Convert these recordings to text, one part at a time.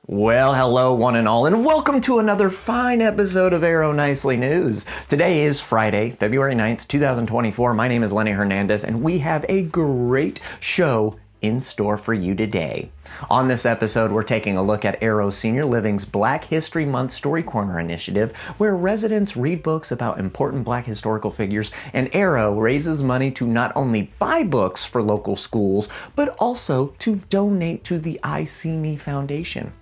Well, hello, one and all, and welcome to another fine episode of Arrow Nicely News. Today is Friday, February 9th, 2024. My name is Lenny Hernandez, and we have a great show in store for you today. On this episode, we're taking a look at Arrow Senior Living's Black History Month Story Corner initiative, where residents read books about important Black historical figures, and Arrow raises money to not only buy books for local schools, but also to donate to the EyeSeeMe Foundation.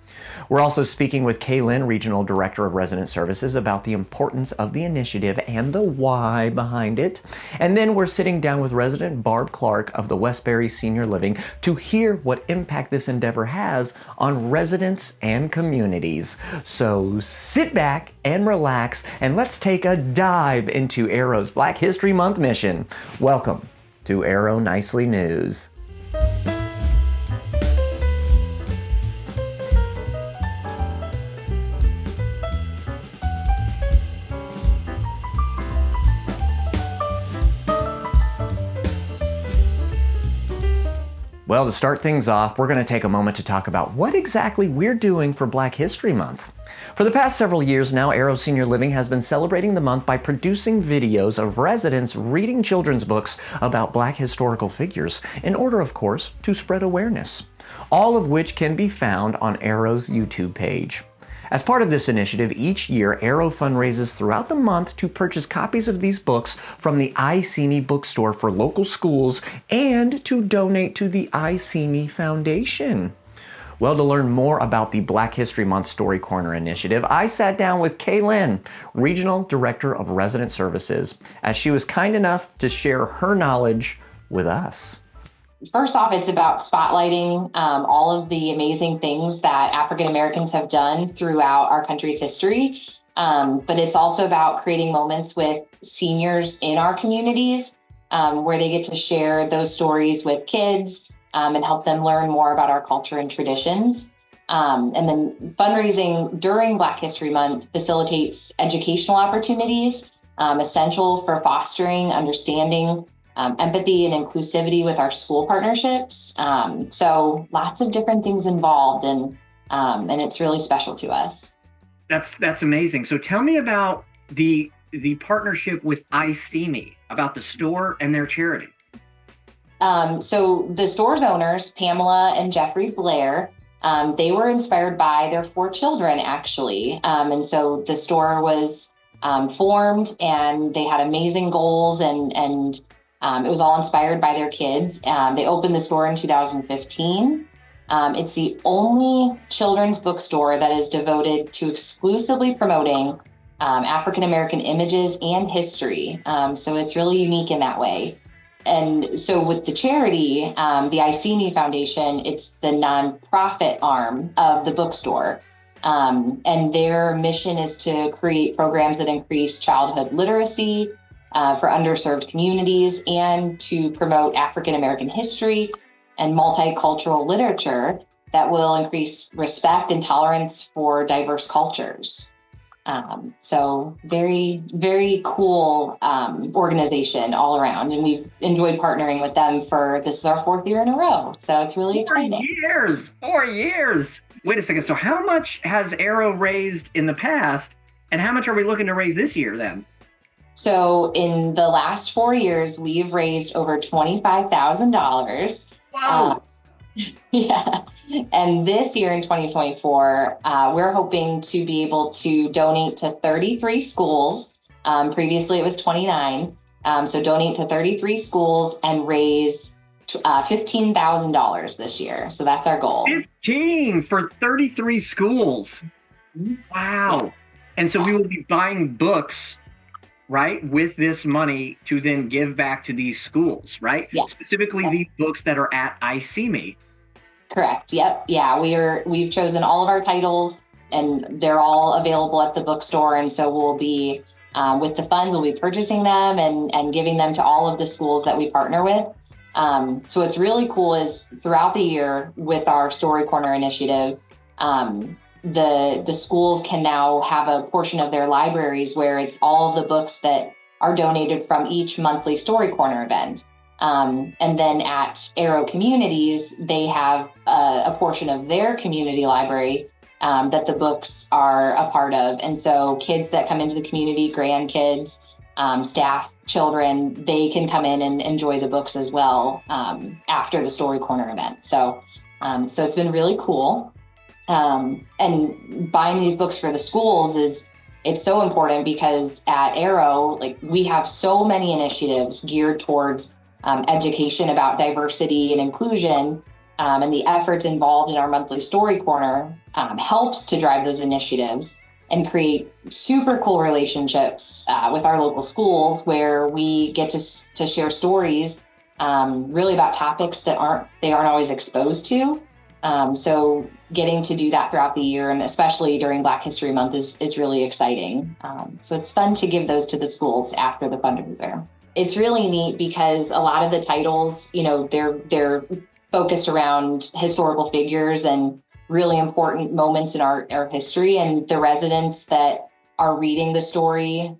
We're also speaking with Kaylin, Regional Director of Resident Services, about the importance of the initiative and the why behind it. And then we're sitting down with resident Barb Clark of the Westbury Senior Living to hear what impact this endeavor has on residents and communities. So sit back and relax, and let's take a dive into Arrow's Black History Month mission. Welcome to Arrow Nicely News. Well, to start things off, we're going to take a moment to talk about what exactly we're doing for Black History Month. For the past several years now, Arrow Senior Living has been celebrating the month by producing videos of residents reading children's books about Black historical figures, in order, of course, to spread awareness, all of which can be found on Arrow's YouTube page. As part of this initiative, each year, Arrow fundraises throughout the month to purchase copies of these books from the EyeSeeMe bookstore for local schools and to donate to the EyeSeeMe Foundation. Well, to learn more about the Black History Month Story Corner initiative, I sat down with Kaylin, Regional Director of Resident Services, as she was kind enough to share her knowledge with us. First off, it's about spotlighting all of the amazing things that African Americans have done throughout our country's history. But it's also about creating moments with seniors in our communities where they get to share those stories with kids and help them learn more about our culture and traditions. And then fundraising during Black History Month facilitates educational opportunities, essential for fostering understanding, empathy and inclusivity with our school partnerships. So lots of different things involved, and it's really special to us. That's amazing. So tell me about the partnership with EyeSeeMe, about the store and their charity. So the store's owners, Pamela and Jeffrey Blair, they were inspired by their 4 children, actually. And so the store was formed, and they had amazing goals, and it was all inspired by their kids. They opened the store in 2015. It's the only children's bookstore that is devoted to exclusively promoting African-American images and history. So it's really unique in that way. And so with the charity, the EyeSeeMe Foundation, it's the nonprofit arm of the bookstore. And their mission is to create programs that increase childhood literacy, for underserved communities, and to promote African-American history and multicultural literature that will increase respect and tolerance for diverse cultures. So very, very cool organization all around. And we've enjoyed partnering with them this is our 4th year in a row. So it's really exciting. 4 years. Wait a second. So how much has Arrow raised in the past, and how much are we looking to raise this year then? So in the last 4 years, we've raised over $25,000. Wow. Yeah. And this year in 2024, we're hoping to be able to donate to 33 schools. Previously, it was 29. So donate to 33 schools and raise $15,000 this year. So that's our goal. 15 for 33 schools. Wow. And so we will be buying books, right, with this money to then give back to these schools, right? Yeah. Specifically, these books that are at EyeSeeMe. Correct. Yep. Yeah. We've chosen all of our titles, and they're all available at the bookstore. And so we'll be, with the funds, we'll be purchasing them and giving them to all of the schools that we partner with. So what's really cool is throughout the year with our Story Corner initiative, the schools can now have a portion of their libraries where it's all of the books that are donated from each monthly Story Corner event. And then at Arrow Communities, they have a portion of their community library that the books are a part of. And so kids that come into the community, grandkids, staff, children, they can come in and enjoy the books as well after the Story Corner event. So it's been really cool. And buying these books for the schools it's so important because at Arrow, like we have so many initiatives geared towards education about diversity and inclusion, and the efforts involved in our monthly Story Corner helps to drive those initiatives and create super cool relationships with our local schools where we get to share stories really about topics that they aren't always exposed to. So getting to do that throughout the year, and especially during Black History Month, is really exciting. So it's fun to give those to the schools after the fundraiser. It's really neat because a lot of the titles, they're focused around historical figures and really important moments in our history, and the residents that are reading the story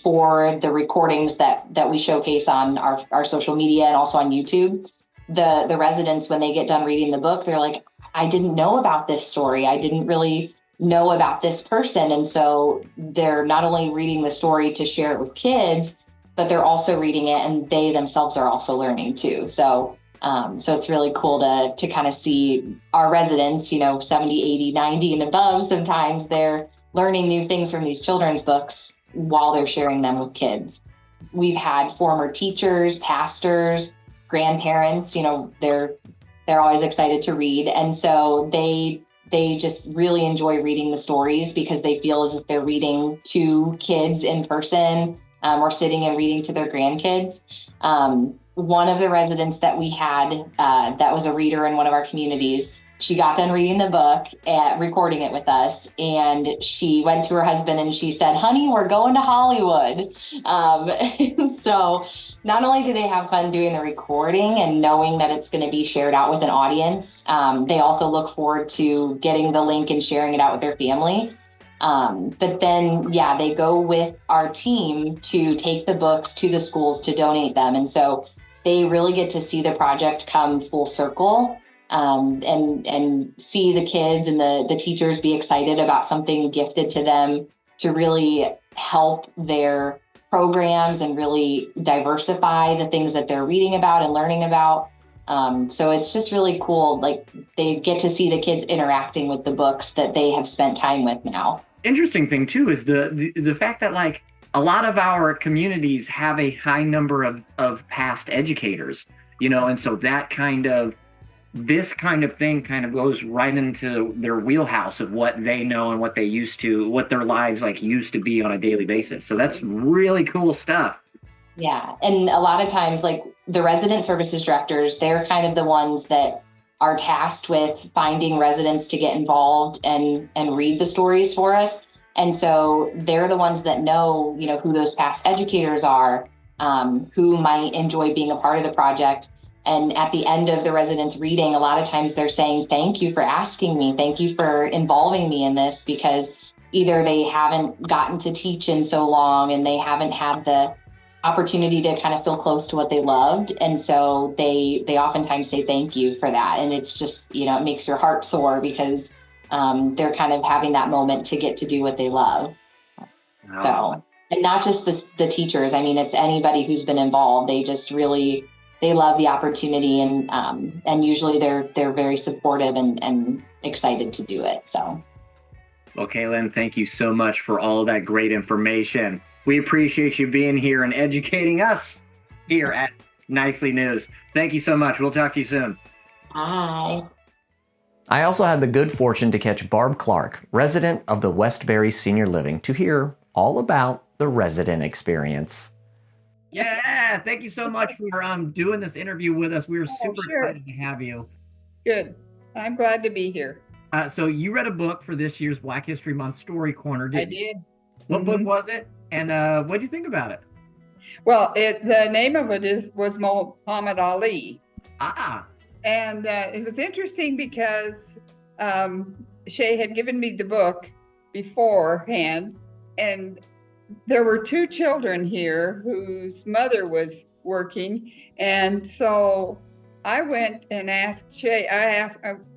for the recordings that we showcase on our social media and also on YouTube. The residents, when they get done reading the book, they're like, I didn't know about this story. I didn't really know about this person. And so they're not only reading the story to share it with kids, but they're also reading it and they themselves are also learning too. So it's really cool to kind of see our residents, 70, 80, 90 and above. Sometimes they're learning new things from these children's books while they're sharing them with kids. We've had former teachers, pastors, grandparents, they're always excited to read. And so they just really enjoy reading the stories because they feel as if they're reading to kids in person or sitting and reading to their grandkids. One of the residents that we had that was a reader in one of our communities, she got done reading the book and recording it with us. And she went to her husband and she said, honey, we're going to Hollywood. So not only do they have fun doing the recording and knowing that it's going to be shared out with an audience, they also look forward to getting the link and sharing it out with their family. But then, they go with our team to take the books to the schools to donate them. And so they really get to see the project come full circle, and see the kids and the teachers be excited about something gifted to them to really help their programs and really diversify the things that they're reading about and learning about. So it's just really cool. Like they get to see the kids interacting with the books that they have spent time with now. Interesting thing too is the fact that like a lot of our communities have a high number of past educators, and so this kind of thing kind of goes right into their wheelhouse of what they know and what their lives like used to be on a daily basis. So that's really cool stuff. Yeah. And a lot of times, like the resident services directors, they're kind of the ones that are tasked with finding residents to get involved and read the stories for us. And so they're the ones that know, who those past educators are, who might enjoy being a part of the project. And at the end of the residents reading, a lot of times they're saying, thank you for asking me. Thank you for involving me in this, because either they haven't gotten to teach in so long and they haven't had the opportunity to kind of feel close to what they loved. And so they oftentimes say thank you for that. And it's just, it makes your heart soar because they're kind of having that moment to get to do what they love. Wow. So, and not just the teachers. I mean, it's anybody who's been involved. They just really, they love the opportunity, and usually they're very supportive and excited to do it. So. Well, Kaylin, thank you so much for all of that great information. We appreciate you being here and educating us here at Nicely News. Thank you so much. We'll talk to you soon. Bye. I also had the good fortune to catch Barb Clark, resident of the Westbury Senior Living, to hear all about the resident experience. Yeah, thank you so much for doing this interview with us. We were super excited to have you. Good. I'm glad to be here. So you read a book for this year's Black History Month Story Corner, didn't you? I did. What book was it? And what do you think about it? Well, the name of it was Muhammad Ali. Ah. And it was interesting because Shay had given me the book beforehand, and there were two children here whose mother was working, and so I went and asked Shay. I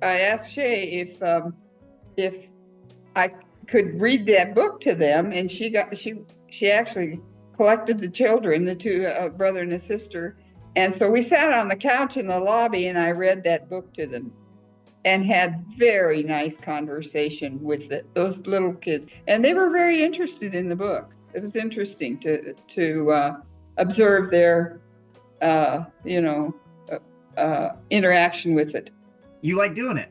asked Shay if I could read that book to them, and she actually collected the children, the two, brother and a sister, and so we sat on the couch in the lobby, and I read that book to them, and had very nice conversation with those little kids, and they were very interested in the book. It was interesting to observe their interaction with it. You like doing it?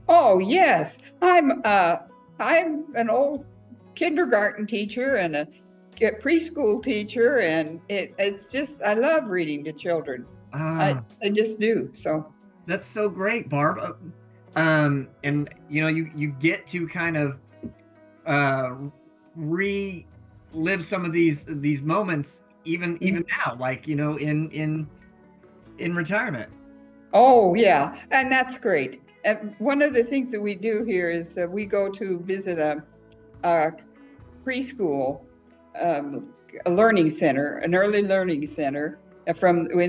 Oh yes, I'm an old kindergarten teacher and a preschool teacher, and it's just, I love reading to children. I just do. So that's so great, Barb. And you get to kind of relive some of these moments even now, like in retirement. Oh yeah, and that's great. And one of the things that we do here is we go to visit a preschool, a learning center, an early learning center in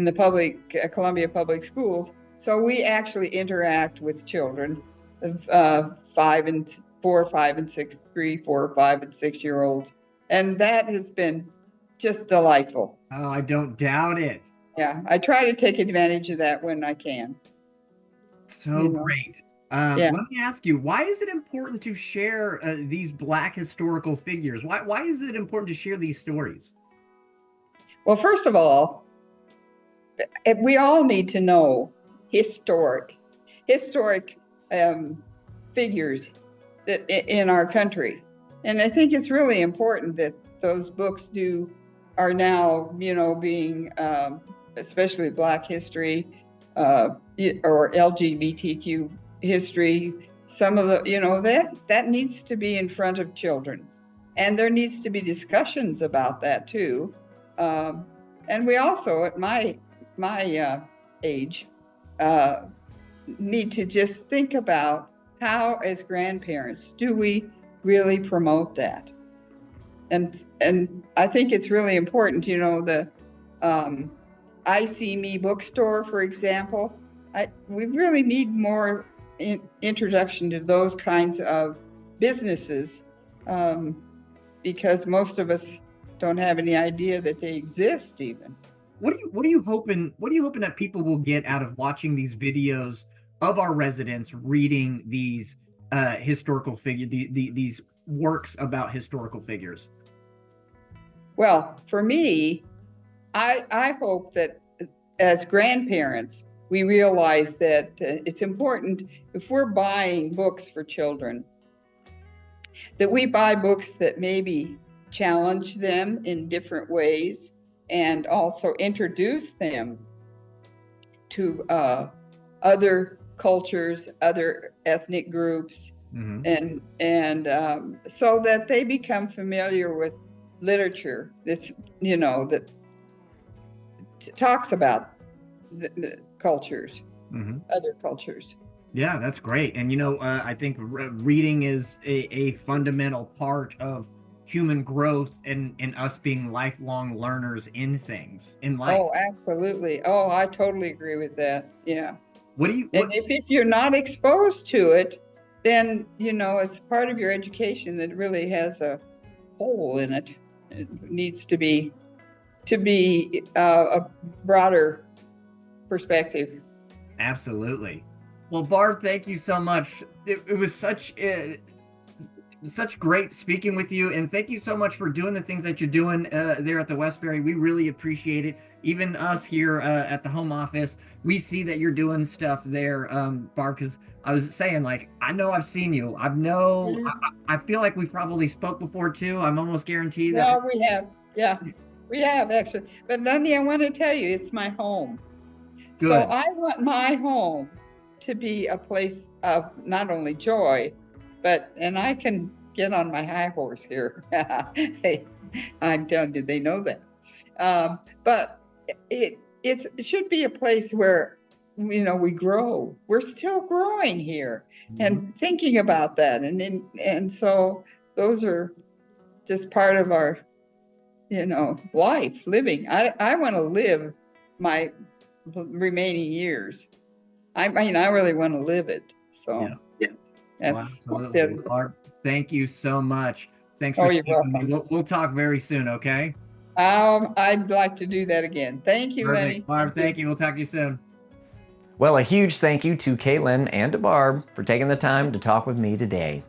the Columbia Public Schools. So we actually interact with children of 4, 5, and 6, 3, 4, 5, and 6 year olds, and that has been just delightful. Oh, I don't doubt it. Yeah, I try to take advantage of that when I can. So great. Let me ask you, why is it important to share these Black historical figures? Why is it important to share these stories? Well, first of all, we all need to know historic figures that in our country, and I think it's really important that those books are now being especially Black history or LGBTQ history. Some of the that needs to be in front of children, and there needs to be discussions about that too. And we also, at my age, need to just think about how, as grandparents, do we really promote that? And I think it's really important, the EyeSeeMe bookstore, for example. We really need more introduction to those kinds of businesses, because most of us don't have any idea that they exist even. What are you hoping that people will get out of watching these videos of our residents reading these historical figures, these works about historical figures? Well, for me, I hope that as grandparents, we realize that it's important, if we're buying books for children, that we buy books that maybe challenge them in different ways, and also introduce them to other cultures, other ethnic groups, and so that they become familiar with literature that's that talks about the cultures, other cultures. Yeah, that's great. And I think reading is a fundamental part of human growth and us being lifelong learners in things in life. Oh, absolutely. Oh, I totally agree with that. Yeah. And if you're not exposed to it, then it's part of your education that really has a hole in it. It needs to be a broader perspective. Absolutely. Well, Barb, thank you so much. It was such great speaking with you, and thank you so much for doing the things that you're doing there at the Westbury. We really appreciate it. Even us here at the home office, we see that you're doing stuff there, Barb, because I was saying, I know I've seen you. I feel like we've probably spoke before too. I'm almost guaranteed that. Well, we have. Yeah, we have actually. But Lundy, I want to tell you, it's my home. Good. So I want my home to be a place of not only joy, and I can get on my high horse here. I'm telling you, they know that. But it should be a place where we grow. We're still growing here, and thinking about that, and so those are just part of our life, living. I want to live my remaining years. I mean, I really want to live it. So That's absolutely. Barb, thank you so much. Thanks Oh, for you're speaking with me. welcome. We'll talk very soon, okay? I'd like to do that again. Thank you, Lenny. Perfect. Barb, thank you. We'll talk to you soon. Well, a huge thank you to Kaylin and to Barb for taking the time to talk with me today.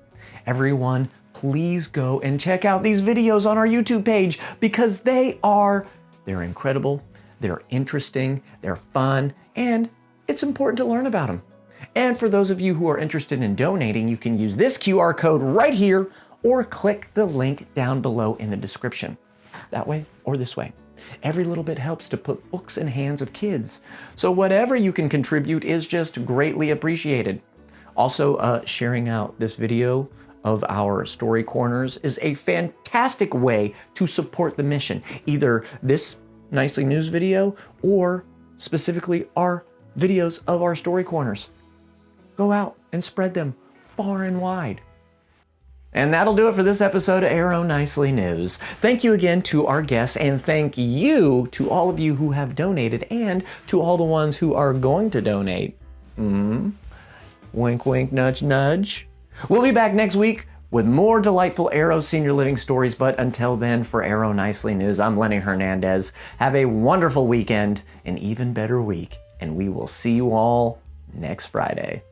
Everyone, please go and check out these videos on our YouTube page because they're incredible, they're interesting, they're fun, and it's important to learn about them. And for those of you who are interested in donating, you can use this QR code right here or click the link down below in the description. That way or this way. Every little bit helps to put books in hands of kids. So whatever you can contribute is just greatly appreciated. Also, sharing out this video of our story corners is a fantastic way to support the mission. Either this Nicely News video or specifically our videos of our story corners. Go out and spread them far and wide. And that'll do it for this episode of Arrow Nicely News. Thank you again to our guests, and thank you to all of you who have donated and to all the ones who are going to donate. Wink, wink, nudge, nudge. We'll be back next week with more delightful Arrow Senior Living stories, but until then, for Arrow Nicely News, I'm Lenny Hernandez. Have a wonderful weekend, an even better week, and we will see you all next Friday.